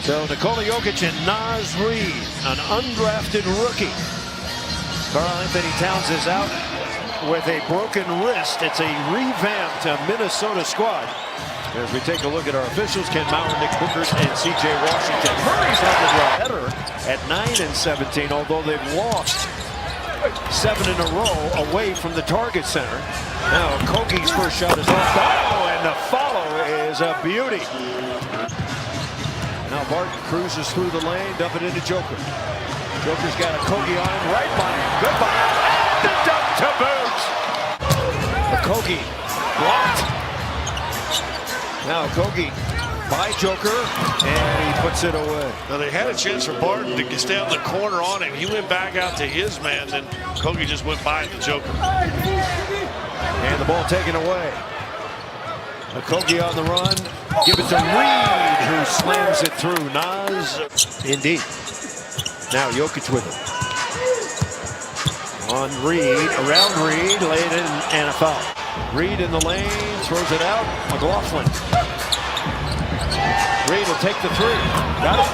So Nikola Jokic and Naz Reid, an undrafted rookie. Karl Anthony Towns is out with a broken wrist. It's a revamped Minnesota squad. As we take a look at our officials, Ken Maurer, Nick Bookers, and C.J. Washington. Murray's on the draw. Better at 9-17, although they've lost 7 in a row away from the target center. Now Kogi's first shot is off. Oh, and the follow is a beauty. Now Barton cruises through the lane, dump it into Joker. Joker's got a Kogi on him, right by him, good by him, and the dunk to boot. The Kogi blocked. Now Kogi by Joker, and he puts it away. Now they had a chance for Barton to stay on the corner on him. He went back out to his man, then Kogi just went by the Joker. And the ball taken away. Kogi on the run. Give it to Reid, who slams it through. Naz, indeed. Now Jokic with it. On Reid, around Reid, laid in, and a foul. Reid in the lane, throws it out. McLaughlin. Reid will take the three. Got it.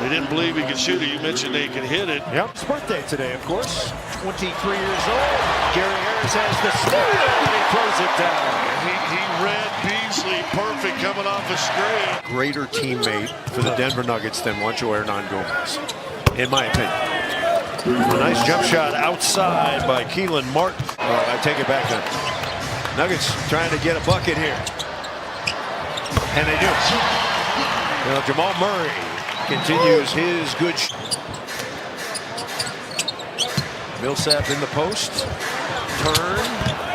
They didn't believe he could shoot it. You mentioned they could hit it. Yep. His birthday today, of course. 23 years old. Gary Harris has the steal, and he throws it down. He read Beasley perfect coming off a screen. Greater teammate for the Denver Nuggets than Juancho Hernan-Gomez, in my opinion. A nice jump shot outside by Keelan Martin. I take it back then. Nuggets trying to get a bucket here. And they do. Now, Jamal Murray continues his good Millsap in the post. Turn.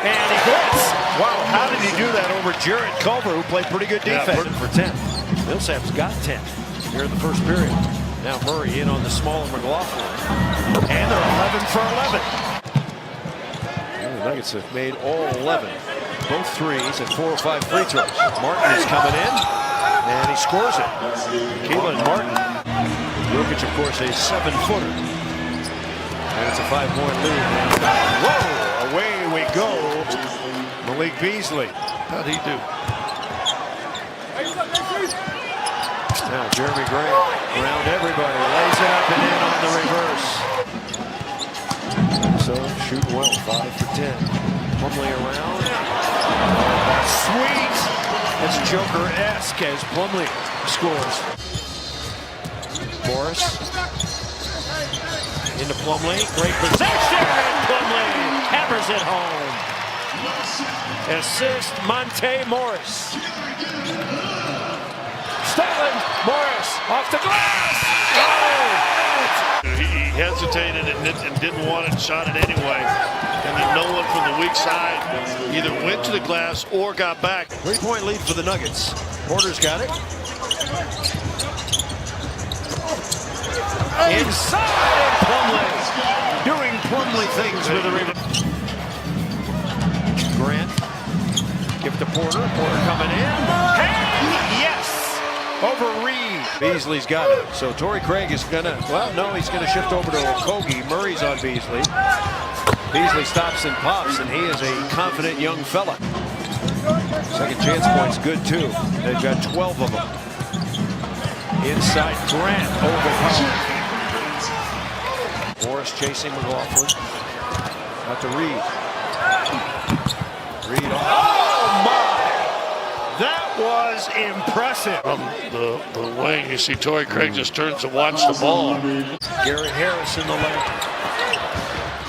And he hits. Wow, how did he do that over Jarrett Culver, who played pretty good defense for 10. Millsap's got 10 here in the first period. Now Murray in on the smaller McLaughlin. And they're 11 for 11. And the Nuggets have made all 11. Both threes and 4 or 5 free throws. Martin is coming in, and he scores it. Keelan Martin. Jokic, of course, a 7-footer. And it's a 5-point lead. Whoa, away we go. Malik Beasley. How'd he do? Now Jeremy Grant around everybody, lays it up and in on the reverse. So shooting well, 5 for 10. Plumlee around. Sweet! That's Joker-esque as Plumlee scores. Morris into Plumlee, great possession, and Plumlee hammers it home. Assist Monte Morris. Stolen, Morris off the glass. Oh! He hesitated and didn't want it, shot it anyway. And then no one from the weak side either went to the glass or got back. 3-point lead for the Nuggets. Porter's got it. Inside, and Plumlee doing Plumlee things with the rebound. Grant, give it to Porter. Porter coming in. Hey, yes! Over Reid. Beasley's got it. So Torrey Craig is gonna, well, no, he's gonna shift over to Kogi. Murray's on Beasley. Beasley stops and pops, and he is a confident young fella. Second chance point's good too. They've got 12 of them. Inside Grant, overpowered. Morris chasing McLaughlin. Out to Reid. Reid. Oh my! That was impressive. From the wing, you see Torrey Craig just turns to watch the ball. Gary Harris in the lane.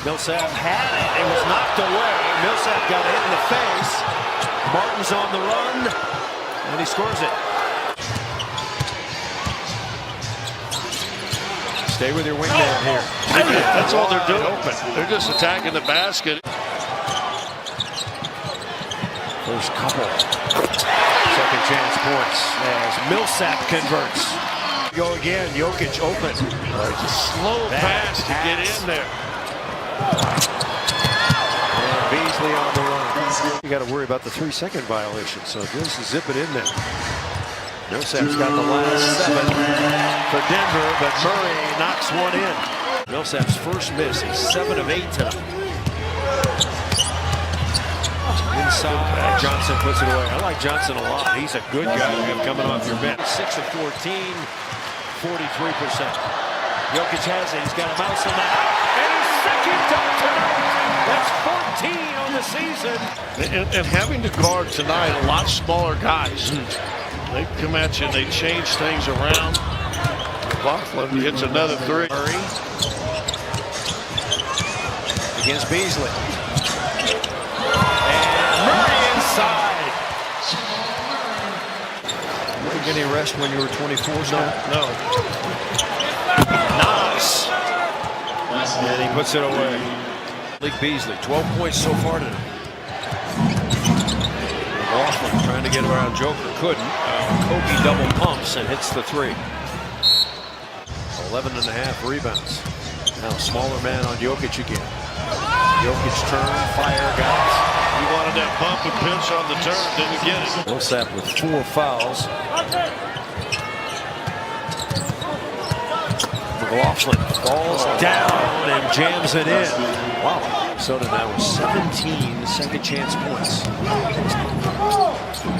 Millsap had it. It was knocked away. Millsap got hit in the face. Martin's on the run, and he scores it. Stay with your wingman here. That's all they're doing. They're just attacking the basket. First couple. Second chance points as Millsap converts. Go again. Jokic open. It's a slow pass to get in there. And Beasley on the run. You got to worry about the 3-second violation, so just zip it in there. Millsap's got the last 7 for Denver, but Murray knocks one in. Millsap's first miss. He's 7 of 8 tonight. Inside, Johnson puts it away. I like Johnson a lot. He's a good guy to have coming off your bench. 6 of 14, 43%. Jokic has it. He's got a mouse in that. And his second dunk tonight. That's 14 on the season. And having to guard tonight a lot smaller guys. They come at you and they change things around. Buffalo hits another three. Murray against Beasley. And Murray inside. Did you get any rest when you were 24? No. Nice. And he puts it away. Beasley, 12 points so far tonight. Laughlin trying to get around Joker, couldn't. Kobe double pumps and hits the three. 11.5 rebounds. Now smaller man on Jokic again. Jokic turn, fire, guys. He wanted that bump and pinch on the turn, didn't get it. Millsap with 4 fouls. McLaughlin falls down and jams it in. Wow. Minnesota now with 17 second chance points.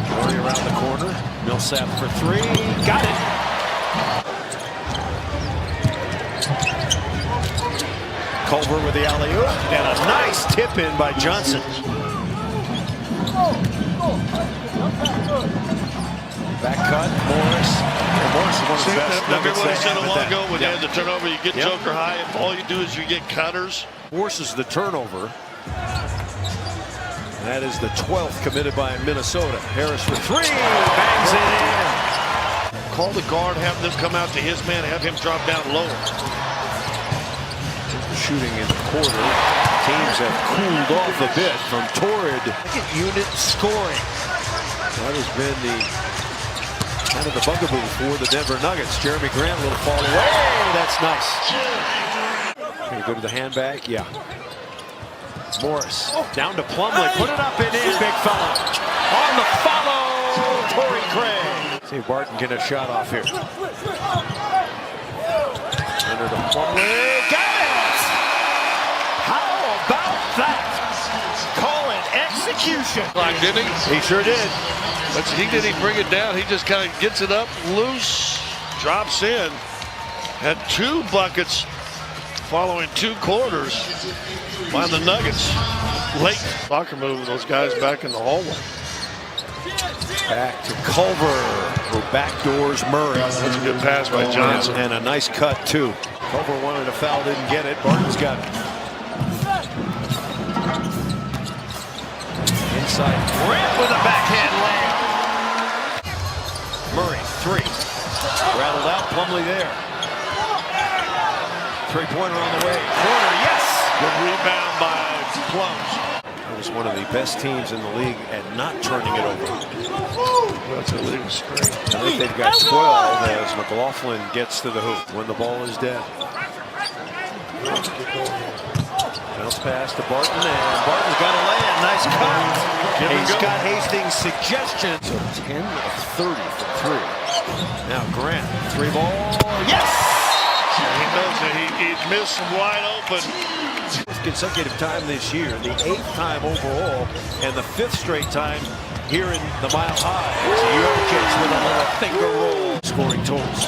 Murray around the corner. Millsap for 3. Got it. Culver with the alley-oop. And a nice tip in by Johnson. Back cut, Morris. And Morris is one of the best. Remember what I said a while ago when they had the turnover, you get Joker high, and all you do is you get cutters. Forces the turnover. That is the 12th committed by Minnesota. Harris for 3, bangs it in. Call the guard, have them come out to his man, have him drop down lower. Shooting in the quarter. Teams have cooled off a bit from torrid unit scoring. That has been the kind of the bugaboo for the Denver Nuggets. Jeremy Grant, a little fall away. That's nice. Can you go to the handbag? Yeah. Morris down to Plumlee. Put it up and in, big fella. On the follow, Torrey Craig. See if Barton get a shot off here. Under to Plumlee. Got it! How about that? Call it execution. Didn't he? He sure did. But he didn't bring it down. He just kind of gets it up loose, drops in. Had 2 buckets following 2 quarters by the Nuggets. Late soccer move with those guys back in the hallway. Back to Culver, who backdoors Murray. That's a good pass by Johnson. And a nice cut, too. Culver wanted a foul, didn't get it. Barton's got it. Inside, Grant with a backhand layup. Murray, 3. Rattled out, Plumlee there. 3-pointer on the way. Corner, yes! Good rebound by Plums. That was one of the best teams in the league at not turning it over. That's a league straight. I think they've got 12 as McLaughlin gets to the hoop when the ball is dead. Bounce pass to Barton, and Barton's got a lay-in. Nice cut. Scott Hastings' suggestion. So 10 of 30 from 3. Now Grant, 3 ball. Yes! He knows that he's missed some wide open. Consecutive time this year, the 8th time overall, and the 5th straight time here in the Mile High. Jokic with a little finger roll. Scoring totals.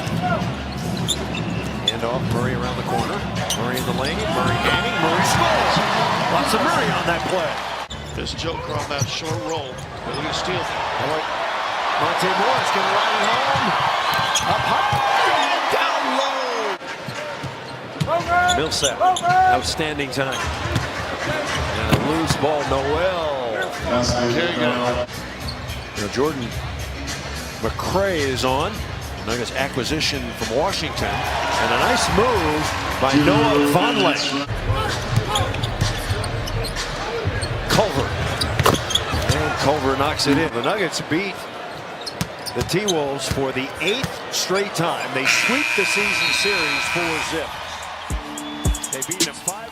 Hand off, Murray around the corner. Murray in the lane, Murray gaining, Murray scores. Lots of Murray on that play. This Joker on that short roll. Really steal. Monte Morris going to ride it home. Up high, down low. Millsap, outstanding time. And a loose ball, Noel. Here you go. Now Jordan McRae is on. Nuggets acquisition from Washington. And a nice move by Noah Vonleh. Culver. And Culver knocks it in. The Nuggets beat the T-Wolves for the 8th straight time. They sweep the season series 4-0. They beat them 5.